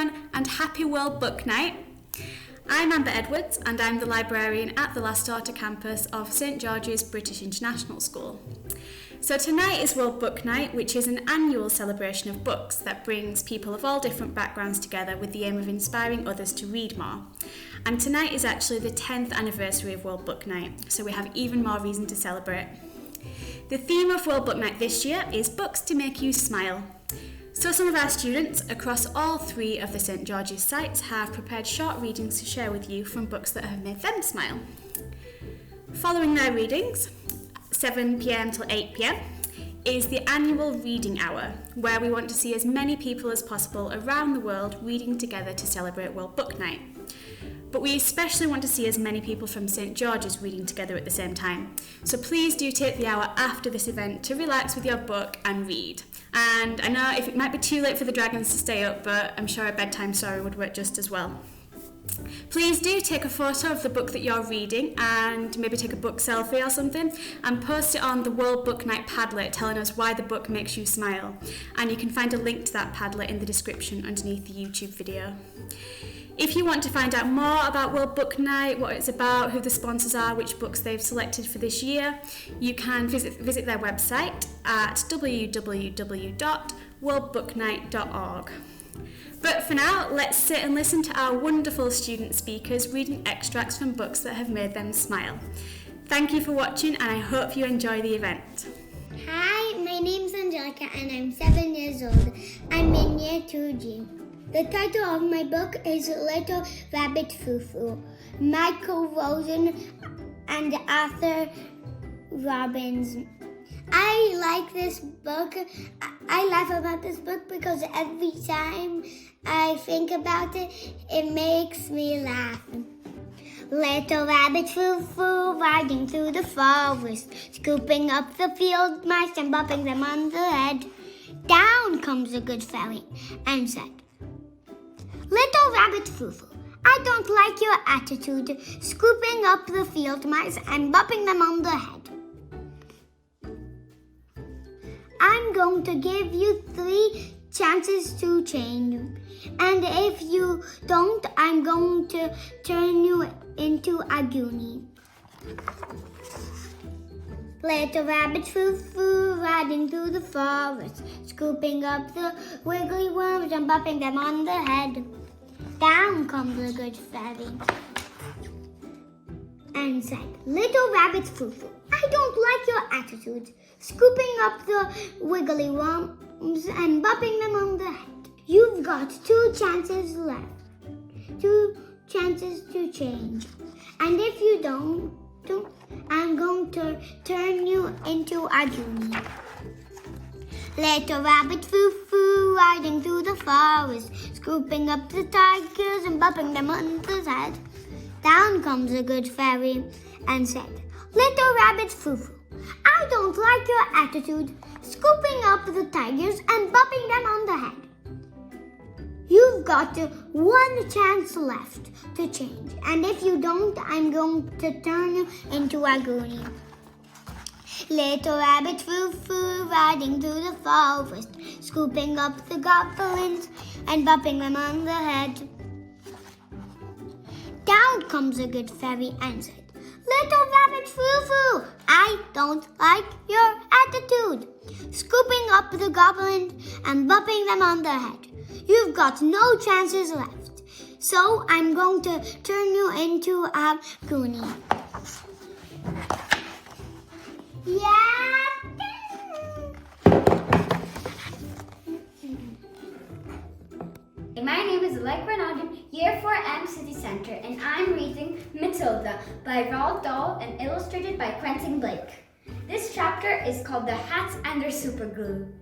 everyone, and happy World Book Night. I'm Amber Edwards and I'm the librarian at the Lastarta campus of St George's British International School. So tonight is World Book Night, which is an annual celebration of books that brings people of all different backgrounds together with the aim of inspiring others to read more. And tonight is actually the 10th anniversary of World Book Night, so we have even more reason to celebrate. The theme of World Book Night this year is Books to Make You Smile. So some of our students across all three of the St George's sites have prepared short readings to share with you from books that have made them smile. Following their readings, 7 p.m. till 8 p.m, is the annual reading hour, where we want to see as many people as possible around the world reading together to celebrate World Book Night. But we especially want to see as many people from St George's reading together at the same time. So please do take the hour after this event to relax with your book and read. And I know it might be too late for the dragons to stay up, but I'm sure a bedtime story would work just as well. Please do take a photo of the book that you're reading and maybe take a book selfie or something and post it on the World Book Night Padlet telling us why the book makes you smile. And you can find a link to that Padlet in the description underneath the YouTube video. If you want to find out more about World Book Night, what it's about, who the sponsors are, which books they've selected for this year, you can visit their website at www.worldbooknight.org. But for now, let's sit and listen to our wonderful student speakers reading extracts from books that have made them smile. Thank you for watching and I hope you enjoy the event. Hi, my name's Angelica and I'm 7 years old. I'm in Year 2G. The title of my book is Little Rabbit Foo-Foo. Michael Rosen and Arthur Robbins. I like this book. I laugh about this book because every time I think about it, it makes me laugh. Little rabbit foo-foo riding through the forest, scooping up the field mice and bopping them on the head. Down comes the good fairy and said, Little rabbit foo-foo, I don't like your attitude, scooping up the field mice and bopping them on the head. I'm going to give you 3 chances to change. And if you don't, I'm going to turn you into a goonie. Little rabbit foo-foo riding through the forest, scooping up the wiggly worms and bopping them on the head. Down comes the good fairy and said, Little rabbit foo-foo, I don't like your attitude, scooping up the wiggly worms and bopping them on the head. You've got 2 chances left, 2 chances to change. And if you don't, I'm going to turn you into a goonie. Little rabbit foo-foo riding through the forest, scooping up the tigers and bopping them on the head. Down comes a good fairy and said, Little rabbit foo-foo, I don't like your attitude, scooping up the tigers and bopping them on the head. You've got 1 chance left to change, and if you don't, I'm going to turn you into a goonie. Little rabbit foo-foo riding through the forest, scooping up the goblins and bopping them on the head. Down comes a good fairy and said, Little rabbit foo-foo, I don't like your attitude, scooping up the goblins and bopping them on the head. You've got no chances left, so I'm going to turn you into a goonie. Yeah! My name is Alec Renaldin, Year 4M City Center, and I'm reading Matilda by Roald Dahl and illustrated by Quentin Blake. This chapter is called The Hats and Their Superglue.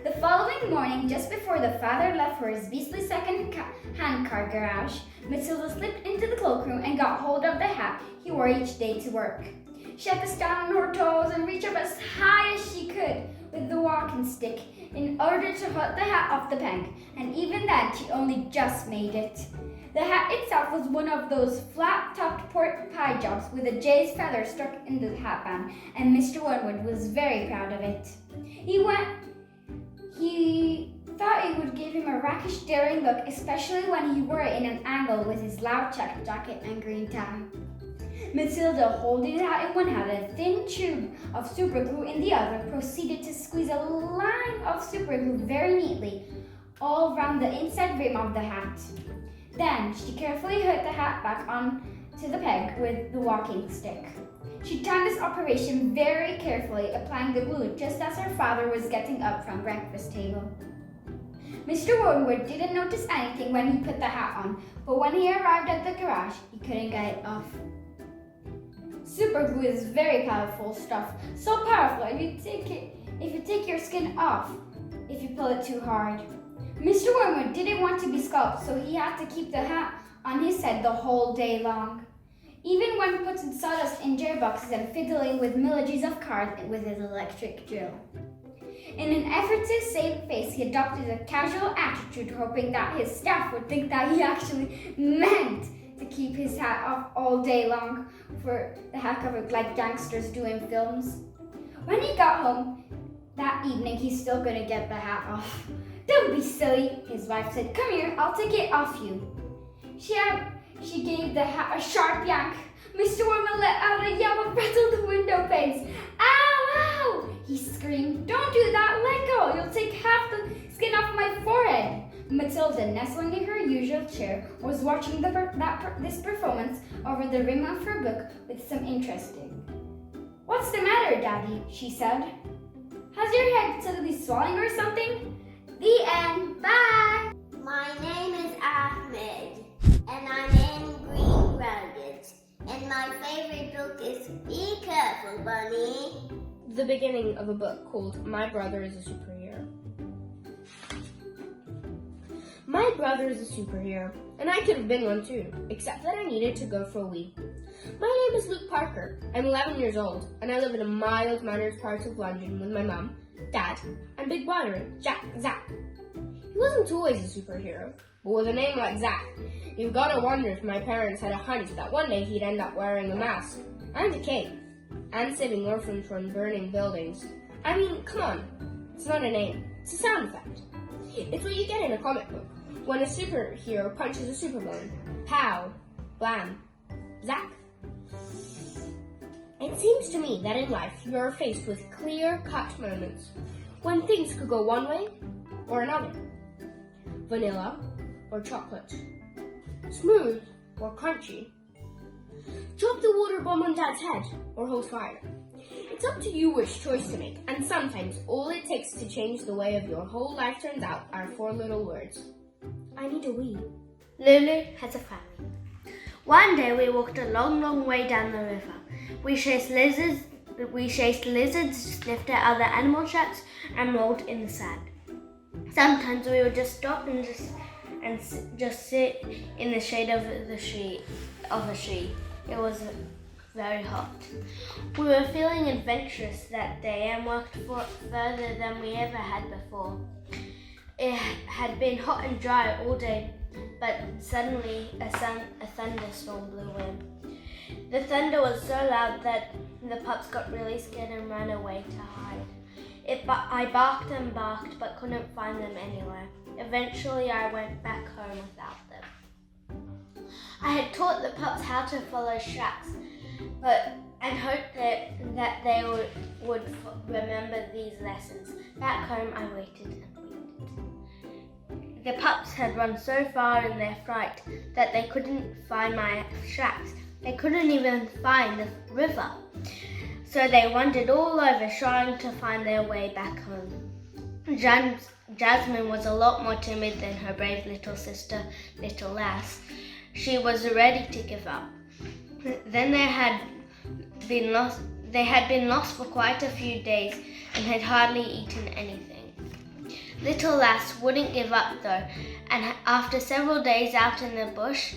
The following morning, just before the father left for his beastly second-hand car garage, Matilda slipped into the cloakroom and got hold of the hat he wore each day to work. She had to stand on her toes and reach up as high as she could with the walking stick in order to hold the hat off the peg, and even then she only just made it. The hat itself was one of those flat-topped pork pie jobs with a jay's feather stuck in the hatband, and Mr. Wormwood was very proud of it. He thought would give him a rakish, daring look, especially when he wore it in an angle with his loud checked jacket and green tie. Matilda, holding the hat in one hand and a thin tube of superglue in the other, proceeded to squeeze a line of superglue very neatly all round the inside rim of the hat. Then she carefully hooked the hat back onto the peg with the walking stick. She timed this operation very carefully, applying the glue just as her father was getting up from breakfast table. Mr. Wormwood didn't notice anything when he put the hat on, but when he arrived at the garage, he couldn't get it off. Superglue is very powerful stuff, so powerful if you take your skin off if you pull it too hard. Mr. Wormwood didn't want to be scalped, so he had to keep the hat on his head the whole day long, even when putting sawdust in jar boxes and fiddling with millions of cards with his electric drill. In an effort to save face, he adopted a casual attitude, hoping that his staff would think that he actually meant to keep his hat off all day long for the heck of it, like gangsters do in films. When he got home that evening, he's still gonna get the hat off. "Don't be silly," his wife said. "Come here, I'll take it off you." She gave the hat a sharp yank. Mr. Wormwood let out a yell and rattled the window panes. "Ow, ow!" he screamed. "Don't do that, let go. You'll take half the skin off my forehead." Matilda, nestling in her usual chair, was watching this performance over the rim of her book with some interest. "What's the matter, Daddy?" she said. "Has your head suddenly swelling or something?" The end. Bye! My name is Ahmed, and I'm in Green Rabbit. And my favorite book is Be Careful, Bunny. The beginning of a book called My Brother is a Superhero. My brother is a superhero, and I could have been one too, except that I needed to go for a wee. My name is Luke Parker. I'm 11 years old, and I live in a mild-mannered part of London with my mum, dad, and big brother, Zach. He wasn't always a superhero, but with a name like Zach, you've got to wonder if my parents had a hunch that one day he'd end up wearing a mask, and a cape, and saving orphans from burning buildings. I mean, come on, it's not a name, it's a sound effect. It's what you get in a comic book when a superhero punches a supervillain. Pow, blam, Zach. It seems to me that in life you are faced with clear-cut moments when things could go one way or another. Vanilla or chocolate. Smooth or crunchy. Drop the water bomb on Dad's head or hold fire. It's up to you which choice to make, and sometimes all it takes to change the way of your whole life turns out are 4 little words. I need a wee. Lulu has a family. One day we walked a long way down the river. We chased lizards, sniffed at other animal tracks, and rolled in the sand. Sometimes we would just stop and just sit in the shade of a tree. It was very hot. We were feeling adventurous that day and walked further than we ever had before. It had been hot and dry all day, but suddenly a thunderstorm blew in. The thunder was so loud that the pups got really scared and ran away to hide. I barked and barked but couldn't find them anywhere. Eventually I went back home without them. I had taught the pups how to follow tracks, and hoped that they would remember these lessons. Back home I waited and waited. The pups had run so far in their fright that they couldn't find my tracks. They couldn't even find the river. So they wandered all over trying to find their way back home. Jasmine was a lot more timid than her brave little sister, Little Lass. She was ready to give up. Then they had been lost for quite a few days and had hardly eaten anything. Little Lass wouldn't give up though, and after several days out in the bush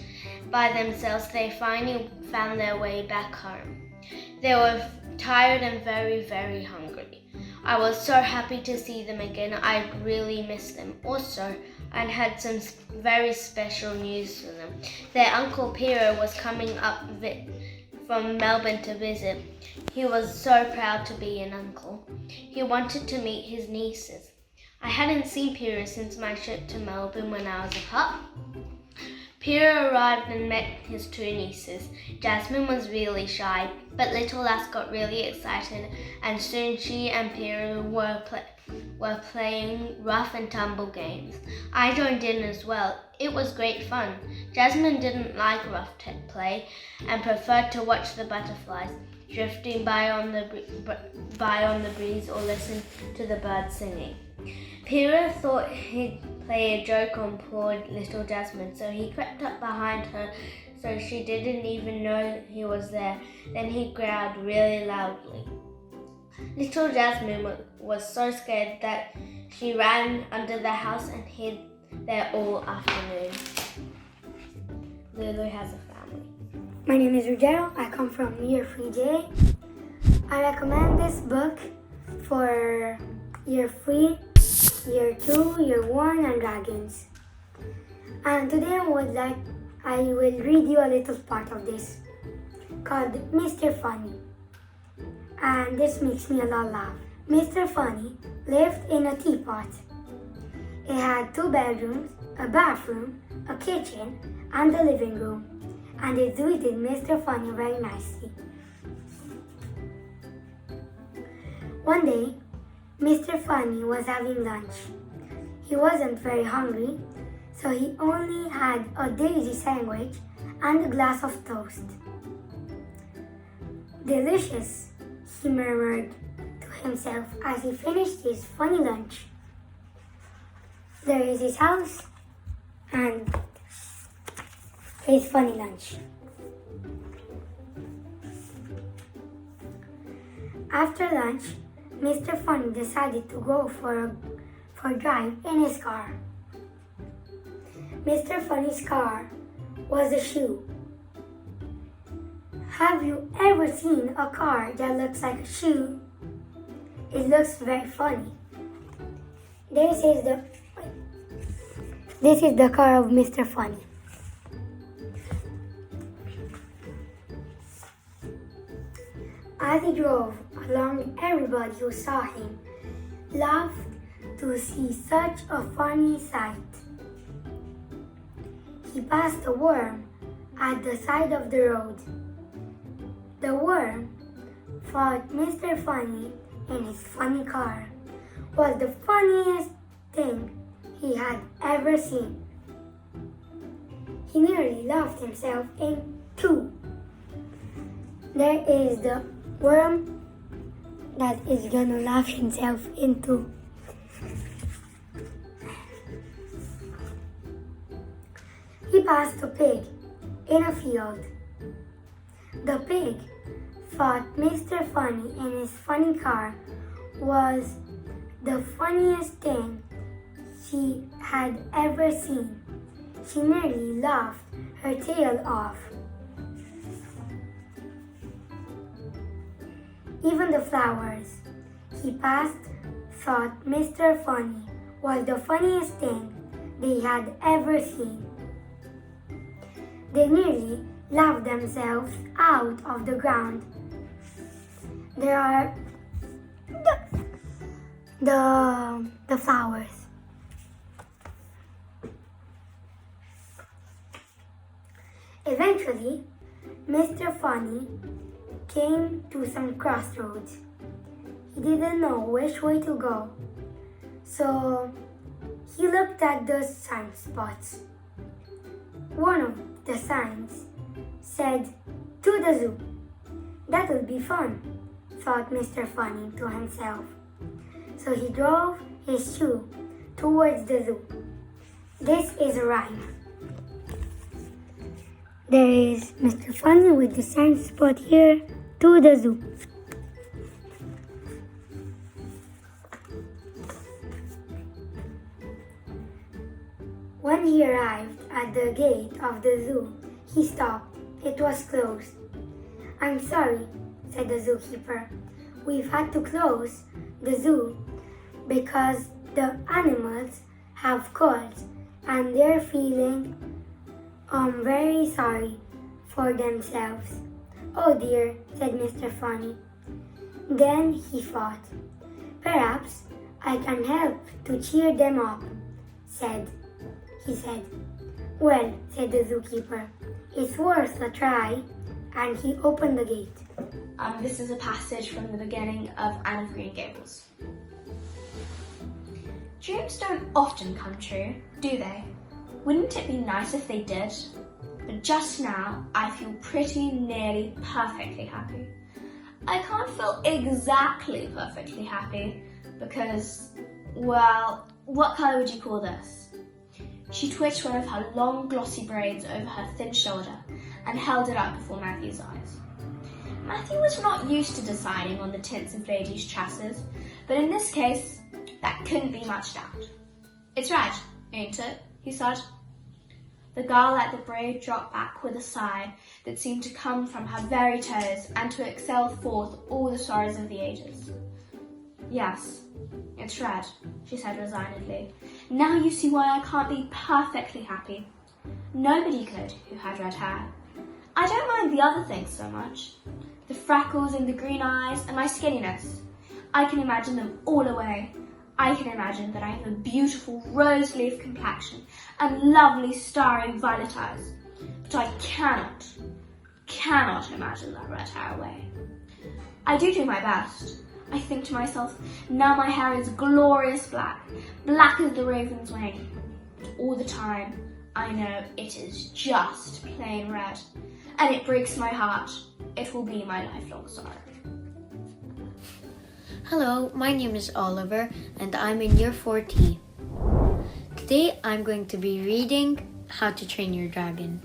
by themselves, they finally found their way back home. They were tired and very, very hungry. I was so happy to see them again. I really missed them. Also, I had some very special news for them. Their Uncle Piero was coming up from Melbourne to visit. He was so proud to be an uncle. He wanted to meet his nieces. I hadn't seen Pyrrha since my trip to Melbourne when I was a pup. Pyrrha arrived and met his two nieces. Jasmine was really shy, but Little Lass got really excited, and soon she and Pyrrha were playing rough and tumble games. I joined in as well. It was great fun. Jasmine didn't like rough play and preferred to watch the butterflies drifting by on the breeze or listen to the birds singing. Pyrrha thought he'd play a joke on poor little Jasmine, so he crept up behind her so she didn't even know he was there. Then he growled really loudly. Little Jasmine was so scared that she ran under the house and hid there all afternoon. Lulu has a family. My name is Ruggiero. I come from Year 3J. I recommend this book for Year 3, Year 2, Year 1, and Dragons. And today I will read you a little part of this called Mr. Funny. And this makes me a lot laugh. Mr. Funny lived in a teapot. It had 2 bedrooms, a bathroom, a kitchen, and a living room. And it suited Mr. Funny very nicely. One day, Mr. Funny was having lunch. He wasn't very hungry, so he only had a daisy sandwich and a glass of toast. Delicious, he murmured to himself as he finished his funny lunch. There is his house and his funny lunch. After lunch, Mr. Funny decided to go for a drive in his car. Mr. Funny's car was a shoe. Have you ever seen a car that looks like a shoe? It looks very funny. This is the car of Mr. Funny. As he drove along, everybody who saw him laughed to see such a funny sight. He passed a worm at the side of the road. The worm thought Mr. Funny in his funny car was the funniest thing he had ever seen. He nearly laughed himself in two. There is the worm that is gonna laugh himself into. He passed a pig in a field. The pig thought Mr. Funny in his funny car was the funniest thing she had ever seen. She nearly laughed her tail off. Even the flowers he passed thought Mr. Funny was the funniest thing they had ever seen. They nearly laughed themselves out of the ground. There are the flowers. Eventually, Mr. Funny came to some crossroads. He didn't know which way to go, so he looked at the sign spots. One of the signs said, "To the zoo." That would be fun, thought Mr. Funny to himself. So he drove his shoe towards the zoo. This is a rhyme. There is Mr. Funny with the sign spot here, to the zoo. When he arrived at the gate of the zoo, he stopped. It was closed. "I'm sorry," said the zookeeper. "We've had to close the zoo because the animals have colds and they're feeling very sorry for themselves." "Oh dear," said Mr. Funny. Then he thought, "Perhaps I can help to cheer them up, he said. Well, said the zookeeper, it's worth a try, and he opened the gate. This is a passage from the beginning of Anne of Green Gables. Dreams don't often come true, do they? Wouldn't it be nice if they did? But just now, I feel pretty nearly perfectly happy. I can't feel exactly perfectly happy because, well, what colour would you call this? She twitched one of her long glossy braids over her thin shoulder and held it up before Matthew's eyes. Matthew was not used to deciding on the tints of ladies' tresses, but in this case, that couldn't be much doubt. It's red, ain't it? He said. The girl let the braid drop back with a sigh that seemed to come from her very toes and to exhale forth all the sorrows of the ages. Yes, it's red, she said resignedly. Now you see why I can't be perfectly happy. Nobody could who had red hair. I don't mind the other things so much. The freckles and the green eyes and my skinniness. I can imagine them all away. I can imagine that I have a beautiful rose leaf complexion and lovely starry violet eyes. But I cannot imagine that red hair away. I do my best. I think to myself, now my hair is glorious black, black as the raven's wing. But all the time, I know it is just plain red, and it breaks my heart. It will be my lifelong sorrow. Hello, my name is Oliver, and I'm in Year 4T. Today, I'm going to be reading How to Train Your Dragon.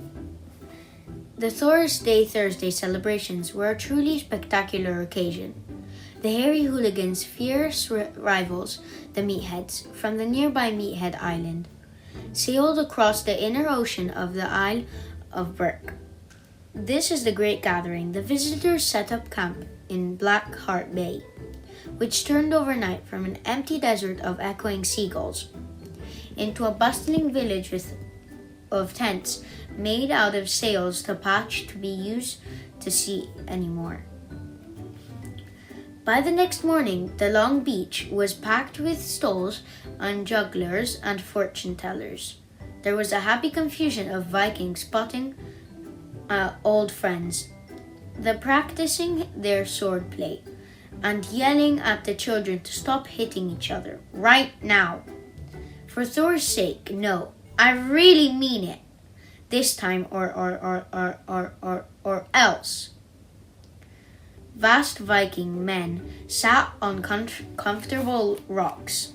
The Thursday celebrations were a truly spectacular occasion. The hairy hooligans, fierce rivals, the meatheads, from the nearby Meathead Island, sailed across the inner ocean of the Isle of Burke. This is the great gathering. The visitors set up camp in Black Heart Bay, which turned overnight from an empty desert of echoing seagulls into a bustling village of tents made out of sails to patch to be used to sea anymore. By the next morning, the long beach was packed with stalls and jugglers and fortune tellers. There was a happy confusion of Vikings spotting old friends, the practicing their sword play, and yelling at the children to stop hitting each other right now. For Thor's sake, no, I really mean it. This time or else. Vast Viking men sat on comfortable rocks.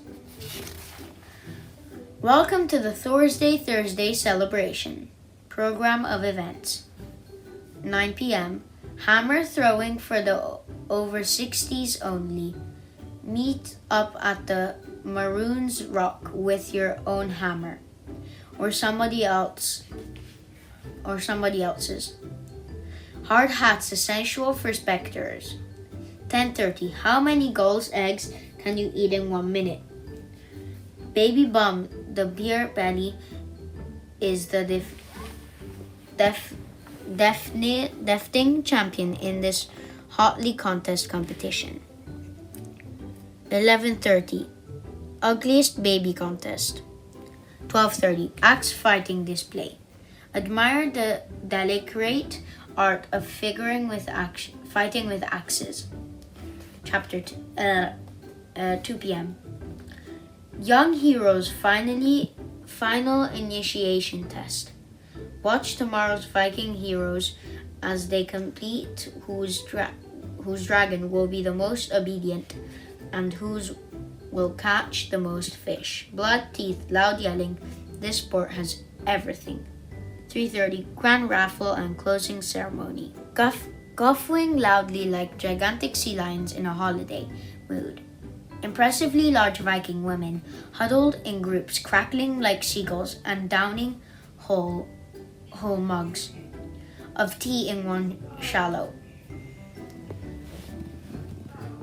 Welcome to the Thursday celebration program of events. 9 p.m. Hammer throwing for the over 60s only. Meet up at the Maroons Rock with your own hammer or somebody else's. Hard hats essential for spectators. 10:30. How many gull's eggs can you eat in 1 minute? Baby Bum, the beer belly, is the defting champion in this hotly contest competition. 11:30. Ugliest baby contest. 12:30. Axe fighting display. Admire the delicate art of fighting with axes. 2 p.m. Young heroes final initiation test. Watch tomorrow's Viking heroes as they complete whose dragon will be the most obedient and whose will catch the most fish. Blood, teeth, loud yelling. This sport has everything. 3:30. Grand raffle and closing ceremony. Guffawing loudly like gigantic sea lions in a holiday mood. Impressively large Viking women huddled in groups, crackling like seagulls and downing whole mugs of tea in one shallow.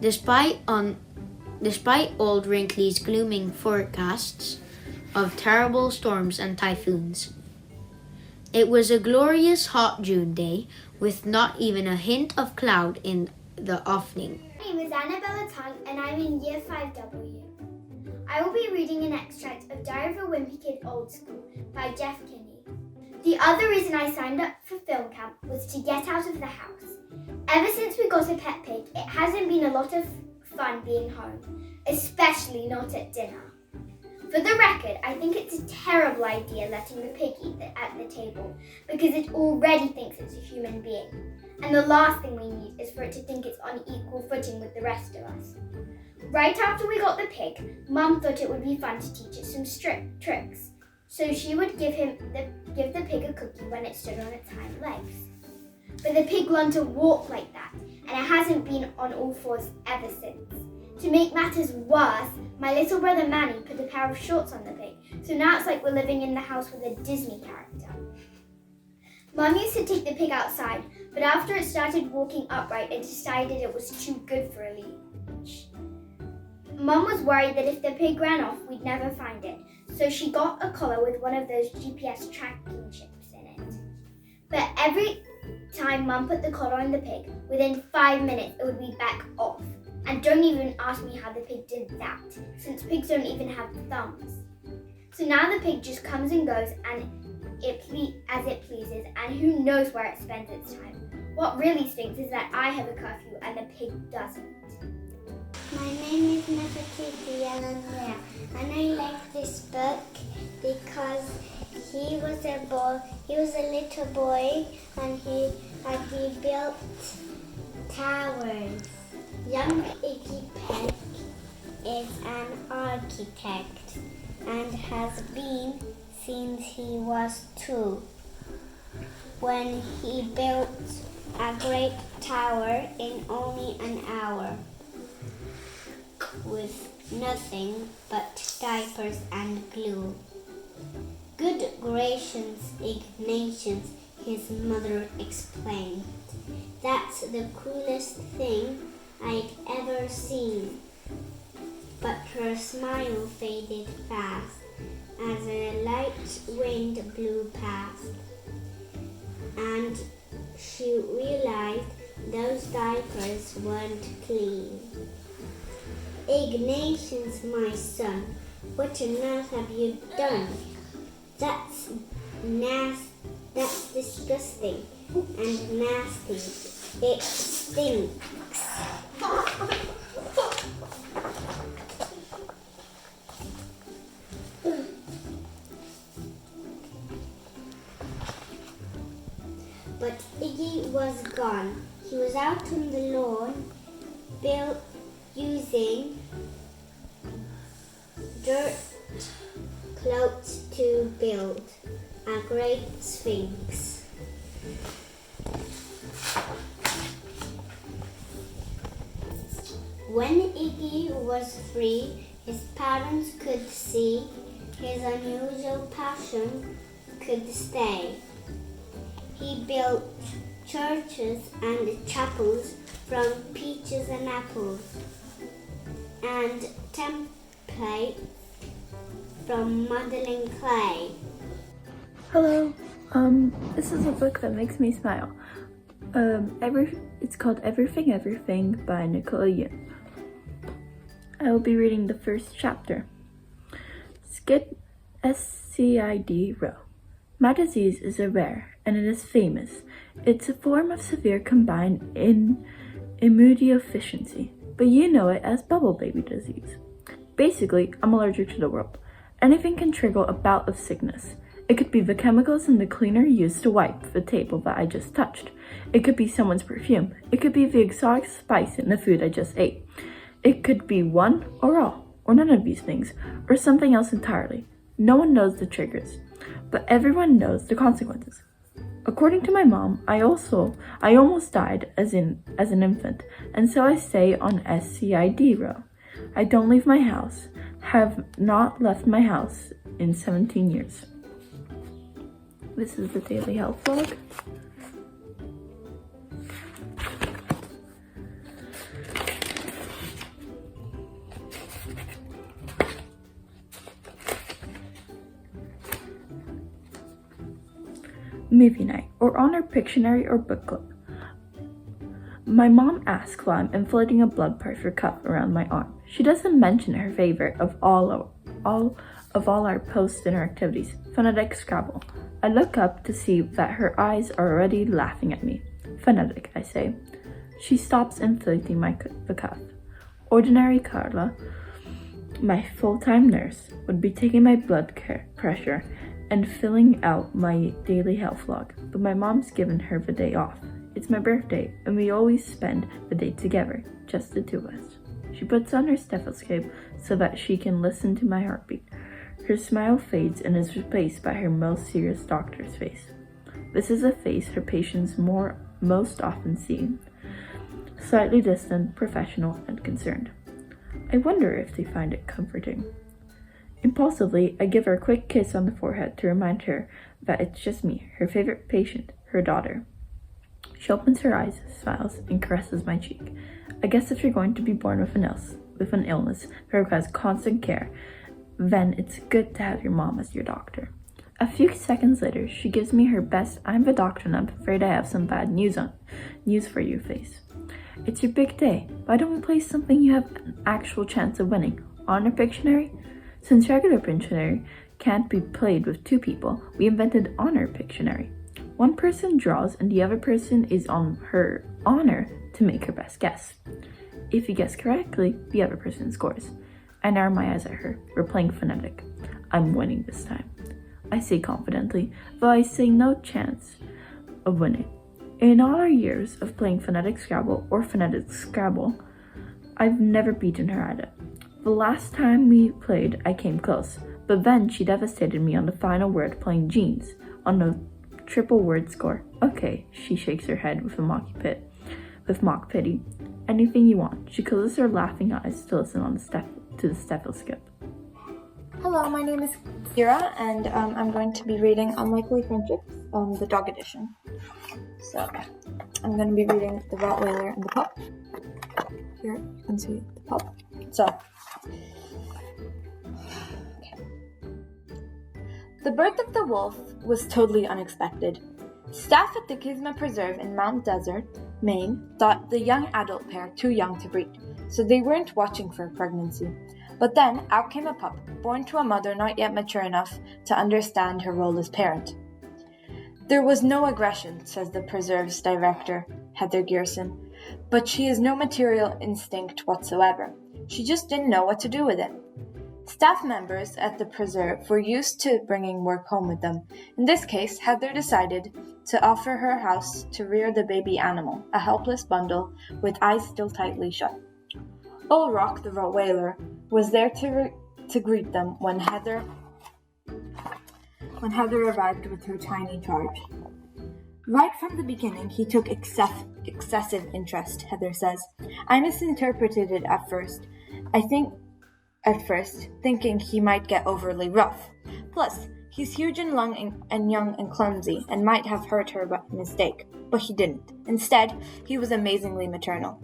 Despite old Wrinkly's glooming forecasts of terrible storms and typhoons, it was a glorious hot June day with not even a hint of cloud in the offing. My name is Annabella Tong and I'm in Year 5W. I will be reading an extract of Diary of a Wimpy Kid Old School by Jeff Kinney. The other reason I signed up for film camp was to get out of the house. Ever since we got a pet pig, it hasn't been a lot of fun being home, especially not at dinner. For the record, I think it's a terrible idea letting the pig eat at the table because it already thinks it's a human being. And the last thing we need is for it to think it's on equal footing with the rest of us. Right after we got the pig, Mum thought it would be fun to teach it some tricks. So she would give the pig a cookie when it stood on its hind legs. But the pig learned to walk like that, and it hasn't been on all fours ever since. To make matters worse, my little brother Manny put a pair of shorts on the pig, so now it's like we're living in the house with a Disney character. Mum used to take the pig outside, but after it started walking upright, it decided it was too good for a leash. Mum was worried that if the pig ran off, we'd never find it, so she got a collar with one of those GPS tracking chips in it. But every time Mum put the collar on the pig, within 5 minutes it would be back off. And don't even ask me how the pig did that, since pigs don't even have thumbs. So now the pig just comes and goes as it pleases, and who knows where it spends its time. What really stinks is that I have a curfew and the pig doesn't. My name is Nefertiti Yelena, and I like this book because he was a little boy, and he built towers. Young Iggy Peg is an architect and has been since he was 2, when he built a great tower in only an hour with nothing but diapers and glue. Good gracious, Ignatius, his mother explained. That's the coolest thing I'd ever seen. But her smile faded fast as a light wind blew past, and she realized those diapers weren't clean. Ignatius, my son, what on earth have you done? That's disgusting and nasty. It stinks. But Iggy was gone. He was out on the lawn, using dirt clots to build a great sphinx. When Iggy was free, his parents could see his unusual passion could stay. He built churches and chapels from peaches and apples, and templates from modeling clay. Hello, this is a book that makes me smile. It's called Everything Everything by Nicola Yoon. I will be reading the first chapter. SCID row. My disease is a rare, and it is famous. It's a form of severe combined immunodeficiency, but you know it as bubble baby disease. Basically, I'm allergic to the world. Anything can trigger a bout of sickness. It could be the chemicals in the cleaner used to wipe the table that I just touched. It could be someone's perfume. It could be the exotic spice in the food I just ate. It could be one or all, or none of these things, or something else entirely. No one knows the triggers, but everyone knows the consequences. According to my mom, I almost died as an infant, and so I stay on SCID row. I don't leave my house, have not left my house in 17 years. This is the daily health vlog. Movie night, or honor Pictionary or book club. My mom asks why I'm inflating a blood pressure cuff around my arm. She doesn't mention her favorite of all our post-dinner activities, phonetic Scrabble. I look up to see that her eyes are already laughing at me. Phonetic, I say. She stops inflating the cuff. Ordinary Carla, my full-time nurse, would be taking my blood pressure and filling out my daily health log, but my mom's given her the day off. It's my birthday, and we always spend the day together, just the two of us. She puts on her stethoscope so that she can listen to my heartbeat. Her smile fades and is replaced by her most serious doctor's face. This is a face her patients most often see. Slightly distant, professional, and concerned. I wonder if they find it comforting. Impulsively, I give her a quick kiss on the forehead to remind her that it's just me, her favorite patient, her daughter. She opens her eyes, smiles, and caresses my cheek. I guess if you're going to be born with an illness that requires constant care, then it's good to have your mom as your doctor. A few seconds later, she gives me her best "I'm the doctor and I'm afraid I have some bad news for you" face. It's your big day. Why don't we play something you have an actual chance of winning? Honor Pictionary? Since regular Pictionary can't be played with two people, we invented Honor Pictionary. One person draws and the other person is on her honor to make her best guess. If you guess correctly, the other person scores. I narrow my eyes at her. We're playing phonetic. I'm winning this time, I say confidently, though I say no chance of winning. In all our years of playing phonetic Scrabble, I've never beaten her at it. The last time we played, I came close, but then she devastated me on the final word playing jeans, on the triple word score. Okay, she shakes her head with mock pity. Anything you want. She closes her laughing eyes to listen to the stethoscope. Hello, my name is Kira, and I'm going to be reading Unlikely Friendships, the dog edition. So, I'm going to be reading The Rottweiler and the Pup. Here, you can see the pup. So, okay. The birth of the wolf was totally unexpected. Staff at the Kisma Preserve in Mount Desert, Maine, thought the young adult pair too young to breed, so they weren't watching for a pregnancy. But then, out came a pup, born to a mother not yet mature enough to understand her role as parent. There was no aggression, says the preserve's director, Heather Gearson, but she has no material instinct whatsoever. She just didn't know what to do with it. Staff members at the preserve were used to bringing work home with them. In this case, Heather decided to offer her house to rear the baby animal, a helpless bundle with eyes still tightly shut. Ulrock, the Rottweiler, was there to greet them when Heather arrived with her tiny charge. Right from the beginning, he took excessive interest, Heather says. I misinterpreted it at first, thinking he might get overly rough. Plus, he's huge and young and clumsy, and might have hurt her by mistake, but he didn't. Instead, he was amazingly maternal.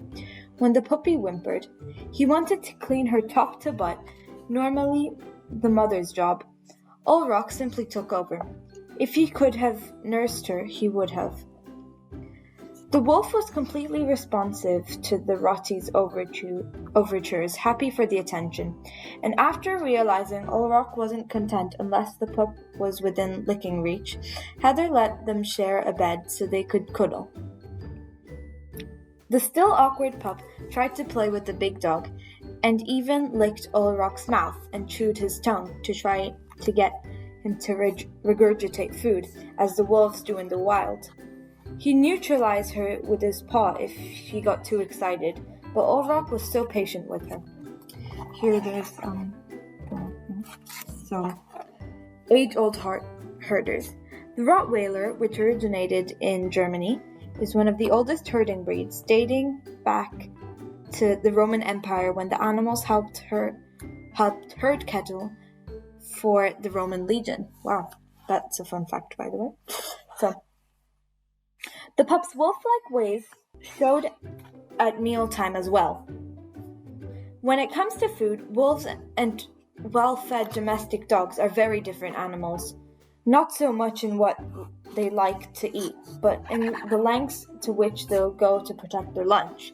When the puppy whimpered, he wanted to clean her top to butt, normally the mother's job. Ulrock simply took over. If he could have nursed her, he would have. The wolf was completely responsive to the Rotty's overtures, happy for the attention, and after realizing Ulrock wasn't content unless the pup was within licking reach, Heather let them share a bed so they could cuddle. The still awkward pup tried to play with the big dog, and even licked Ulrock's mouth and chewed his tongue to try to get him to regurgitate food, as the wolves do in the wild. He neutralized her with his paw if she got too excited, but Ulrock was so patient with her. Here there's, age-old herders. The Rottweiler, which originated in Germany, is one of the oldest herding breeds, dating back to the Roman Empire when the animals helped herd cattle for the Roman legion. Wow, that's a fun fact, by the way. So, the pup's wolf-like ways showed at mealtime as well. When it comes to food, wolves and well-fed domestic dogs are very different animals. Not so much in what they like to eat, but in the lengths to which they'll go to protect their lunch.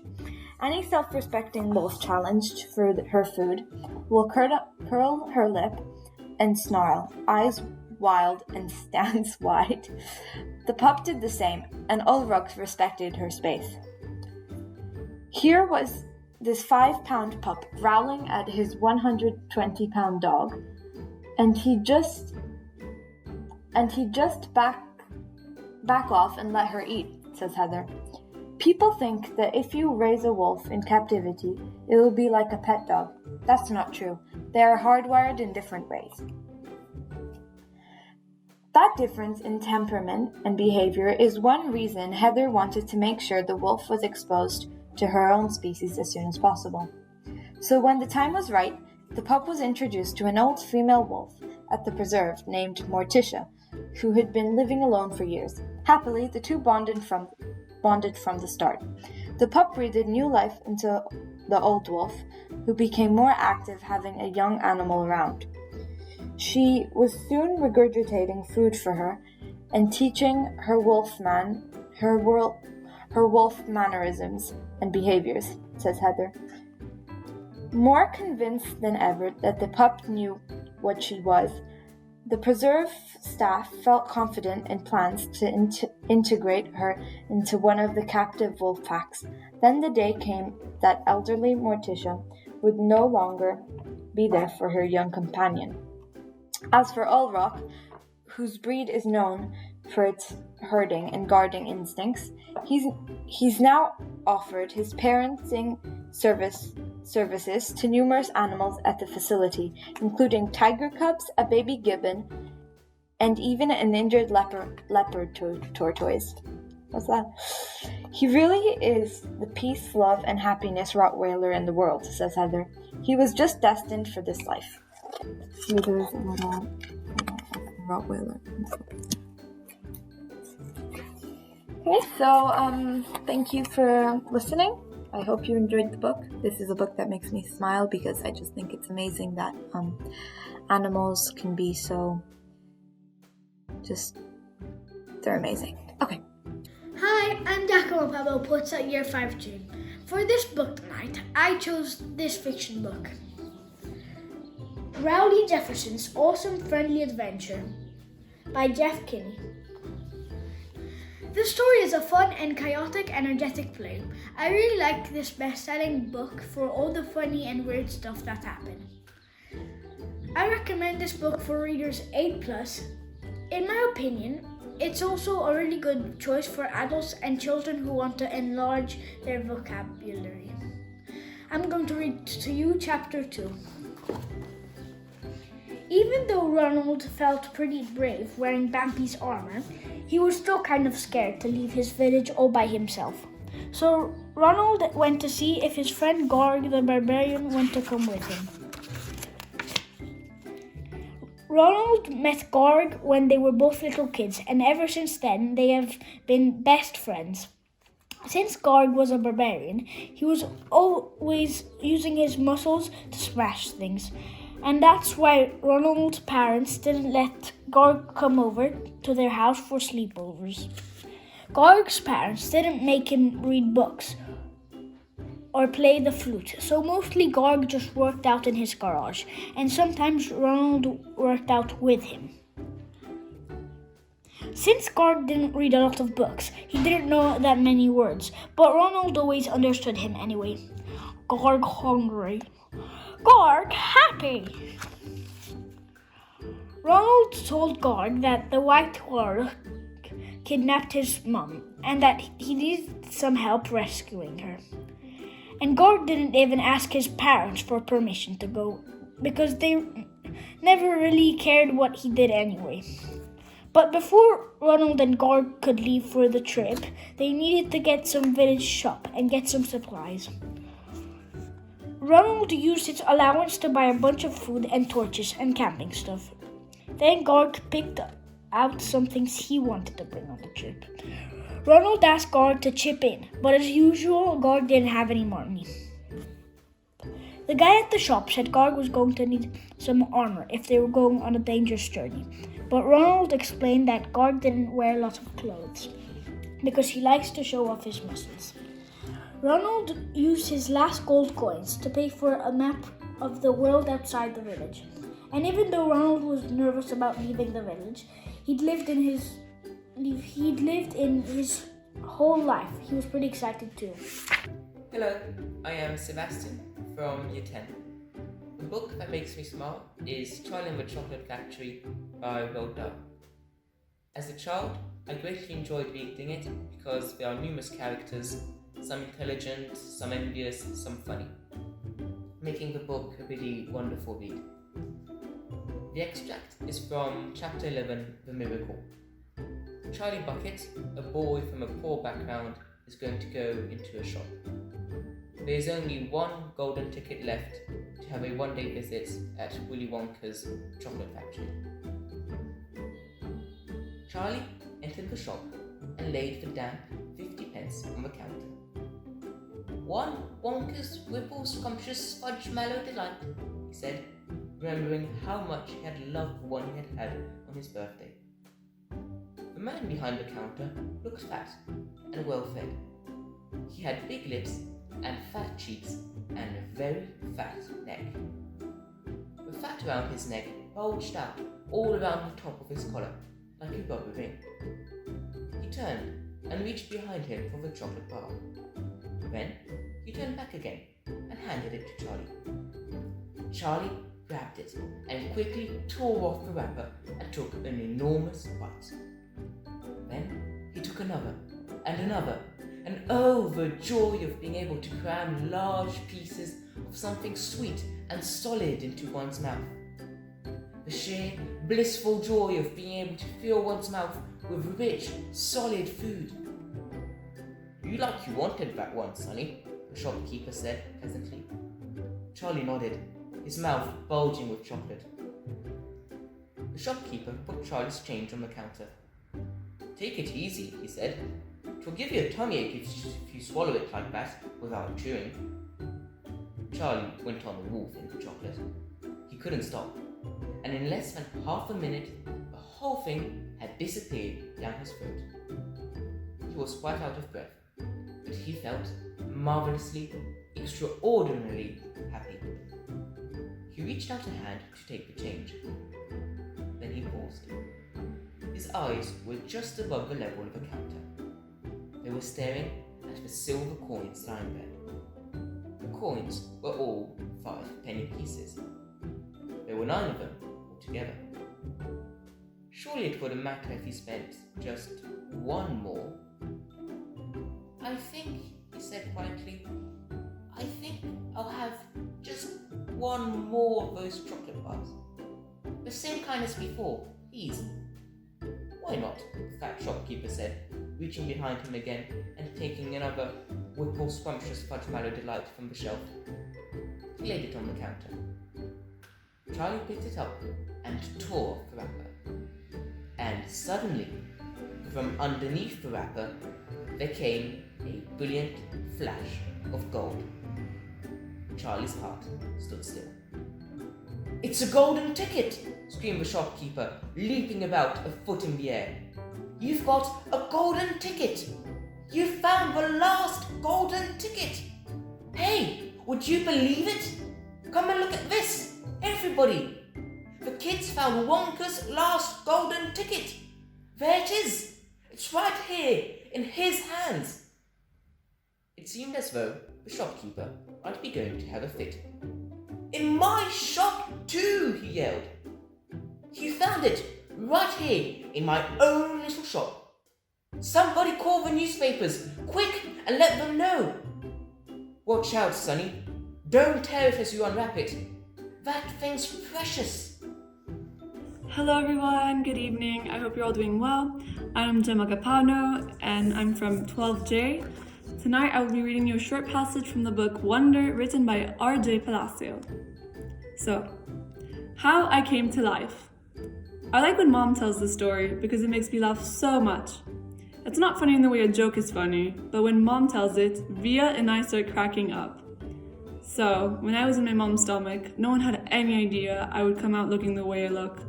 Any self-respecting wolf challenged for her food will curl her lip and snarl, eyes wild and stance wide. The pup did the same, and Ulrich respected her space. Here was this 5-pound pup growling at his 120-pound dog, and he just back off and let her eat, says Heather. People think that if you raise a wolf in captivity, it will be like a pet dog. That's not true. They are hardwired in different ways. That difference in temperament and behavior is one reason Heather wanted to make sure the wolf was exposed to her own species as soon as possible. So when the time was right, the pup was introduced to an old female wolf at the preserve named Morticia, who had been living alone for years. Happily, the two bonded from the start. The pup breathed new life into the old wolf, who became more active having a young animal around. She was soon regurgitating food for her and teaching her wolf mannerisms and behaviors, says Heather. More convinced than ever that the pup knew what she was, the preserve staff felt confident in plans to integrate her into one of the captive wolf packs. Then the day came that elderly Morticia would no longer be there for her young companion. As for Ulrich, whose breed is known for its herding and guarding instincts, he's now offered his parenting services to numerous animals at the facility, including tiger cubs, a baby gibbon, and even an injured leopard tortoise. What's that? He really is the peace, love, and happiness Rottweiler in the world, says Heather. He was just destined for this life. See, there's a little Rottweiler. Okay, so thank you for listening. I hope you enjoyed the book. This is a book that makes me smile because I just think it's amazing that animals can be so they're amazing. Okay. Hi, I'm Giacomo Pablo Pozza, Year 5G. For this book tonight, I chose this fiction book, Rowdy Jefferson's Awesome Friendly Adventure by Jeff Kinney. The story is a fun and chaotic, energetic play. I really liked this best-selling book for all the funny and weird stuff that happened. I recommend this book for readers 8+. In my opinion, it's also a really good choice for adults and children who want to enlarge their vocabulary. I'm going to read to you chapter 2. Even though Ronald felt pretty brave wearing Bampi's armor, he was still kind of scared to leave his village all by himself. So Ronald went to see if his friend Garg the barbarian wanted to come with him. Ronald met Garg when they were both little kids, and ever since then they have been best friends. Since Garg was a barbarian, he was always using his muscles to smash things. And that's why Ronald's parents didn't let Garg come over to their house for sleepovers. Garg's parents didn't make him read books or play the flute, so mostly Garg just worked out in his garage, and sometimes Ronald worked out with him. Since Garg didn't read a lot of books, he didn't know that many words, but Ronald always understood him anyway. Garg hungry. Garg happy. Ronald told Garg that the White Dwarf kidnapped his mom and that he needed some help rescuing her. And Garg didn't even ask his parents for permission to go because they never really cared what he did anyway. But before Ronald and Garg could leave for the trip, they needed to get some village shop and get some supplies. Ronald used his allowance to buy a bunch of food and torches and camping stuff. Then Garg picked out some things he wanted to bring on the trip. Ronald asked Garg to chip in, but as usual, Garg didn't have any money. The guy at the shop said Garg was going to need some armor if they were going on a dangerous journey, but Ronald explained that Garg didn't wear lots of clothes because he likes to show off his muscles. Ronald used his last gold coins to pay for a map of the world outside the village. And even though Ronald was nervous about leaving the village, he'd lived in his whole life. He was pretty excited too. Hello, I am Sebastian from Year 10. The book that makes me smile is Charlie and the Chocolate Factory by Roald Dahl. As a child, I greatly enjoyed reading it because there are numerous characters, some intelligent, some envious, some funny, making the book a really wonderful read. The extract is from Chapter 11, The Miracle. Charlie Bucket, a boy from a poor background, is going to go into a shop. There is only one golden ticket left to have a one-day visit at Willy Wonka's chocolate factory. Charlie entered the shop and laid the damp 50 pence on the counter. "One Wonka's Whipple Scrumptious Fudge Mallow Delight," he said, remembering how much he had loved the one he had had on his birthday. The man behind the counter looked fat and well-fed. He had big lips and fat cheeks and a very fat neck. The fat around his neck bulged out all around the top of his collar like a rubber ring. He turned and reached behind him for the chocolate bar. Then he turned back again and handed it to Charlie. Charlie grabbed it and quickly tore off the wrapper and took an enormous bite. Then he took another and another, and oh, the joy of being able to cram large pieces of something sweet and solid into one's mouth. The sheer, blissful joy of being able to fill one's mouth with rich, solid food. "You like you wanted that one, Sonny," the shopkeeper said pleasantly. Charlie nodded, his mouth bulging with chocolate. The shopkeeper put Charlie's change on the counter. "Take it easy," he said. "'Twill give you a tummy ache if you swallow it like that without chewing." Charlie went on the wolf in the chocolate. He couldn't stop, and in less than half a minute, the whole thing had disappeared down his throat. He was quite out of breath, but he felt marvelously, extraordinarily happy. He reached out a hand to take the change. Then he paused. His eyes were just above the level of the counter. They were staring at the silver coins lying there. The coins were all 5-penny pieces. There were 9 of them altogether. Surely it wouldn't matter if he spent just one more. "I think," he said quietly, "I think I'll have just one more of those chocolate bars. The same kind as before, please." "Why not?" the fat shopkeeper said, reaching behind him again and taking another Whipple Scrumptious Fudge Mallow Delight from the shelf. He laid it on the counter. Charlie picked it up and tore off the wrapper. And suddenly, from underneath the wrapper, there came a brilliant flash of gold. Charlie's heart stood still. "It's a golden ticket!" screamed the shopkeeper, leaping about a foot in the air. "You've got a golden ticket! You've found the last golden ticket! Hey, would you believe it? Come and look at this, everybody! The kids found Wonka's last golden ticket! There it is! It's right here, in his hands!" It seemed as though the shopkeeper might be going to have a fit. "In my shop too!" he yelled. "He found it right here in my own little shop. Somebody call the newspapers, quick, and let them know. Watch out, Sonny. Don't tear it as you unwrap it. That thing's precious." Hello everyone, good evening. I hope you're all doing well. I'm Gemma Capano and I'm from 12J. Tonight I will be reading you a short passage from the book Wonder, written by R.J. Palacio. So, how I came to life. I like when Mom tells the story because it makes me laugh so much. It's not funny in the way a joke is funny, but when Mom tells it, Via and I start cracking up. So, when I was in my mom's stomach, no one had any idea I would come out looking the way I look.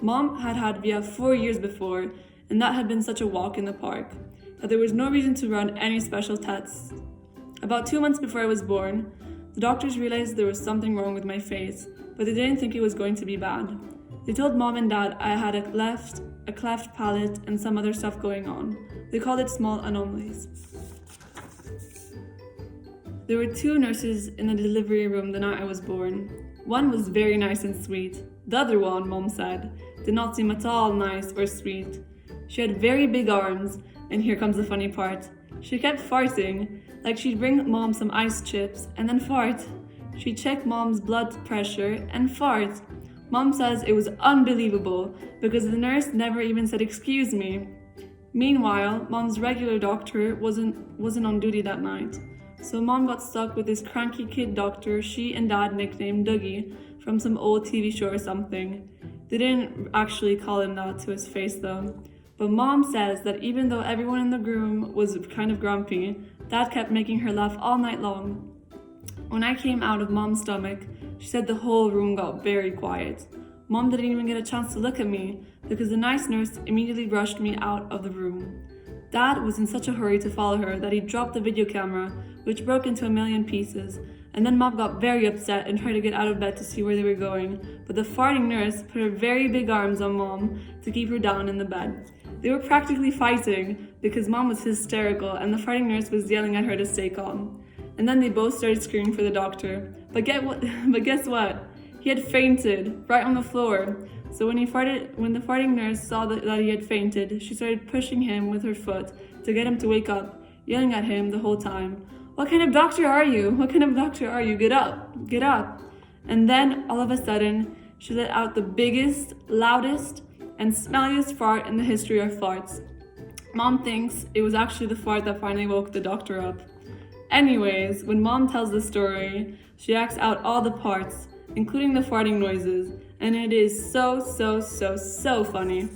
Mom had had VIA 4 years before, and that had been such a walk in the park, that there was no reason to run any special tests. About 2 months before I was born, the doctors realized there was something wrong with my face, but they didn't think it was going to be bad. They told Mom and Dad I had a cleft palate and some other stuff going on. They called it small anomalies. There were 2 nurses in the delivery room the night I was born. One was very nice and sweet. The other one, Mom said, did not seem at all nice or sweet. She had very big arms, and here comes the funny part. She kept farting, like she'd bring Mom some ice chips and then fart. She'd check Mom's blood pressure and fart. Mom says it was unbelievable because the nurse never even said excuse me. Meanwhile, Mom's regular doctor wasn't on duty that night. So Mom got stuck with this cranky kid doctor she and Dad nicknamed Dougie from some old TV show or something. They didn't actually call him that to his face though. But Mom says that even though everyone in the room was kind of grumpy, Dad kept making her laugh all night long. When I came out of Mom's stomach, she said the whole room got very quiet. Mom didn't even get a chance to look at me because the nice nurse immediately rushed me out of the room. Dad was in such a hurry to follow her that he dropped the video camera, which broke into a million pieces, and then Mom got very upset and tried to get out of bed to see where they were going, but the farting nurse put her very big arms on Mom to keep her down in the bed. They were practically fighting because Mom was hysterical and the farting nurse was yelling at her to stay calm. And then they both started screaming for the doctor. But guess what? He had fainted right on the floor. So when the farting nurse saw that he had fainted, she started pushing him with her foot to get him to wake up, yelling at him the whole time. What kind of doctor are you? What kind of doctor are you? Get up, get up. And then all of a sudden, she let out the biggest, loudest, and smelliest fart in the history of farts. Mom thinks it was actually the fart that finally woke the doctor up. Anyways, when Mom tells the story, she acts out all the parts, including the farting noises, and it is so funny.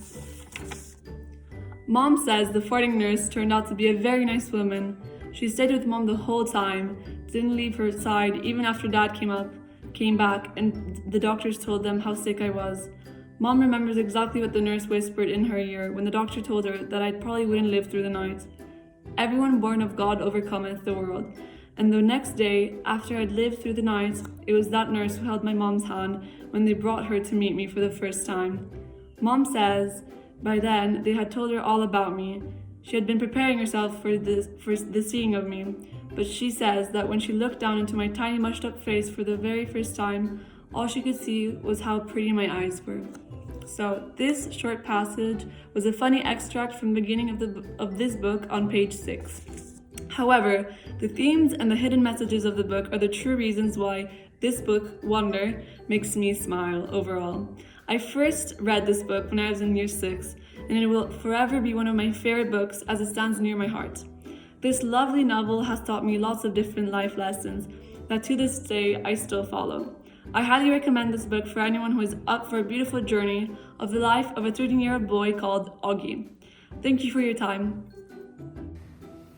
Mom says the farting nurse turned out to be a very nice woman. She stayed with Mom the whole time, didn't leave her side even after Dad came back, and the doctors told them how sick I was. Mom remembers exactly what the nurse whispered in her ear when the doctor told her that I probably wouldn't live through the night. Everyone born of God overcometh the world. And the next day, after I'd lived through the night, it was that nurse who held my mom's hand when they brought her to meet me for the first time. Mom says by then they had told her all about me. She had been preparing herself for the seeing of me, but she says that when she looked down into my tiny mushed up face for the very first time, all she could see was how pretty my eyes were. So this short passage was a funny extract from the beginning of this book on page 6. However, the themes and the hidden messages of the book are the true reasons why this book, Wonder, makes me smile overall. I first read this book when I was in year 6, and it will forever be one of my favorite books as it stands near my heart. This lovely novel has taught me lots of different life lessons that to this day I still follow. I highly recommend this book for anyone who is up for a beautiful journey of the life of a 13-year-old boy called Augie. Thank you for your time.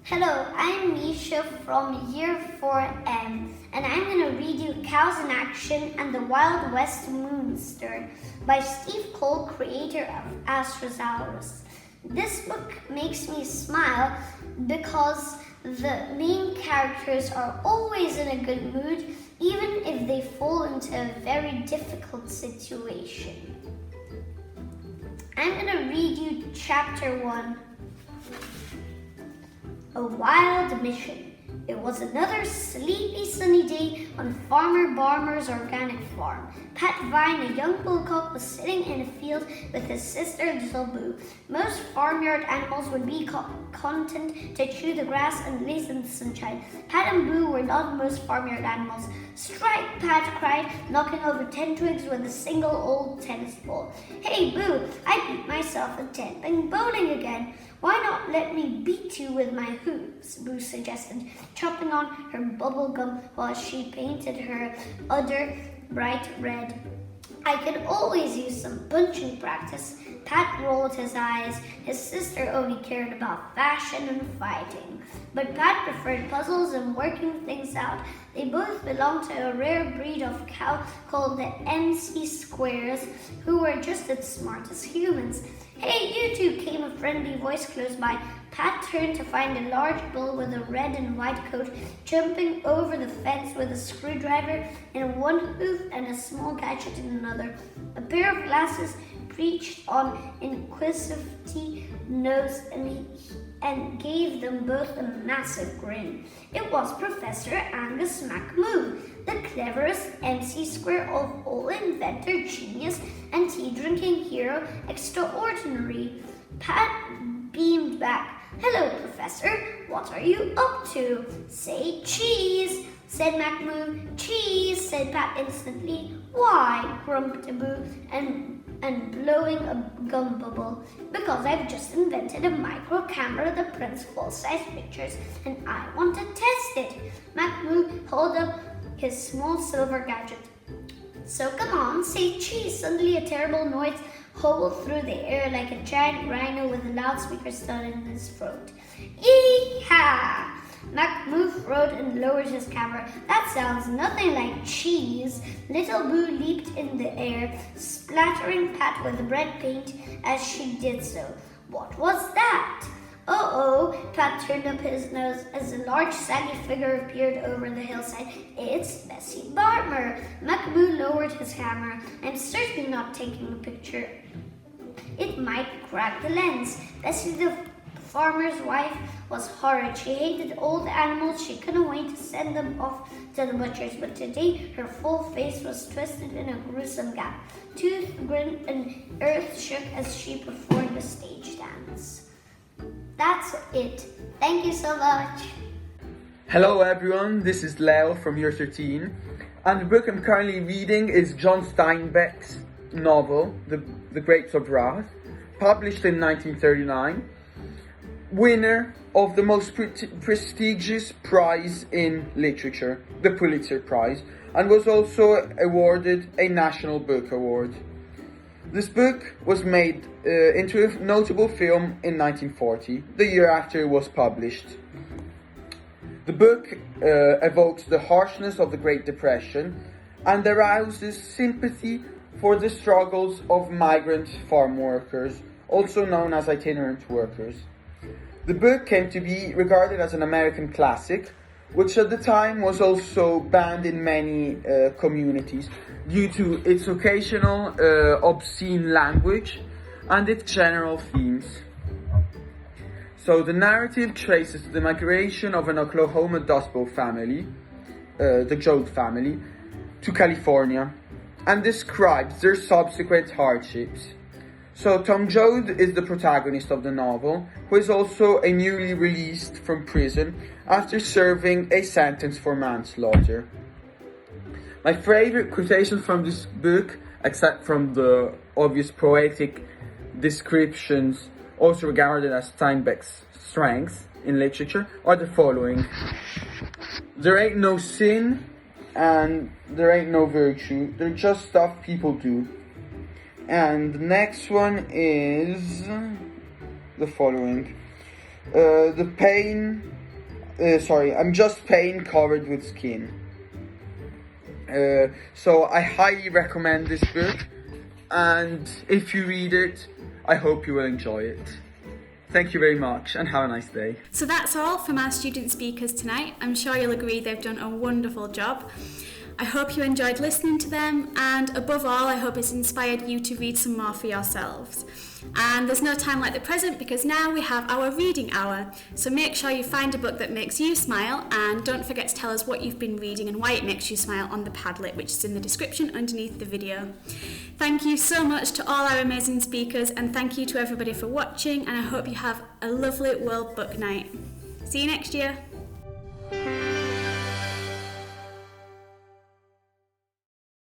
Hello, I'm Misha from Year 4M, and I'm going to read you Cows in Action and the Wild West Moonster by Steve Cole, creator of Astrosaurus. This book makes me smile because the main characters are always in a good mood, even if they fall into a very difficult situation. I'm going to read you chapter 1. A Wild Mission. It was another sleepy sunny day on Farmer Barmer's organic farm. Pat Vine, a young bullcock, was sitting in a field with his sister Little Boo. Most farmyard animals would be content to chew the grass and laze in the sunshine. Pat and Boo were not most farmyard animals. Strike, Pat cried, knocking over 10 twigs with a single old tennis ball. Hey Boo, I beat myself at 10, been bowling again. Why not let me beat you with my hooves? Boo suggested, chopping on her bubble gum while she painted her udder bright red. I could always use some punching practice. Pat rolled his eyes. His sister only cared about fashion and fighting. But Pat preferred puzzles and working things out. They both belonged to a rare breed of cow called the MC Squares, who were just as smart as humans. "Hey, you two," came a friendly voice close by. Pat turned to find a large bull with a red and white coat jumping over the fence with a screwdriver in one hoof and a small gadget in another. A pair of glasses preached on inquisitivity nose and gave them both a massive grin. It was Professor Angus McMoo, the cleverest MC Square of all, inventor, genius, and tea-drinking hero extraordinary. Pat beamed back. "Hello, Professor. What are you up to?" "Say cheese," said McMoo. "Cheese," said Pat instantly. "Why?" grumped Taboo and blowing a gum bubble. "Because I've just invented a micro camera that prints full-size pictures and I want to test it." McMoo held up his small silver gadget. "So come on, say cheese." Suddenly a terrible noise howled through the air like a giant rhino with a loudspeaker stuck in his throat. "Yee-haw!" McMoo rode and lowered his camera. "That sounds nothing like cheese." Little Boo leaped in the air, splattering Pat with red paint as she did so. "What was that?" "Uh-oh," Pat turned up his nose as a large saggy figure appeared over the hillside. "It's Bessie Barmer." McMoo lowered his camera. "I'm certainly not taking a picture. It might crack the lens." Bessie the farmer's wife was horrid. She hated all the animals. She couldn't wait to send them off to the butchers, but today her full face was twisted in a gruesome gap. Tooth grinned and earth shook as she performed the stage dance. That's it. Thank you so much. Hello everyone, this is Leo from Year 13, and the book I'm currently reading is John Steinbeck's novel, The Grapes of Wrath, published in 1939, winner of the most prestigious prize in literature, the Pulitzer Prize, and was also awarded a National Book Award. This book was made into a notable film in 1940, the year after it was published. The book evokes the harshness of the Great Depression and arouses sympathy for the struggles of migrant farm workers, also known as itinerant workers. The book came to be regarded as an American classic, which at the time was also banned in many communities due to its occasional obscene language and its general themes. So the narrative traces the migration of an Oklahoma Dust Bowl family, the Joad family, to California, and describes their subsequent hardships. So Tom Joad is the protagonist of the novel, who is also a newly released from prison after serving a sentence for manslaughter. My favorite quotation from this book, except from the obvious poetic descriptions also regarded as Steinbeck's strengths in literature, are the following. There ain't no sin and there ain't no virtue, they're just stuff people do. And the next one is the following. I'm just pain covered with skin. So I highly recommend this book, and if you read it, I hope you will enjoy it. Thank you very much and have a nice day. So that's all from our student speakers tonight. I'm sure you'll agree they've done a wonderful job. I hope you enjoyed listening to them, and above all, I hope it's inspired you to read some more for yourselves. And there's no time like the present, because now we have our reading hour. So make sure you find a book that makes you smile, and don't forget to tell us what you've been reading and why it makes you smile on the Padlet, which is in the description underneath the video. Thank you so much to all our amazing speakers, and thank you to everybody for watching, and I hope you have a lovely World Book Night. See you next year.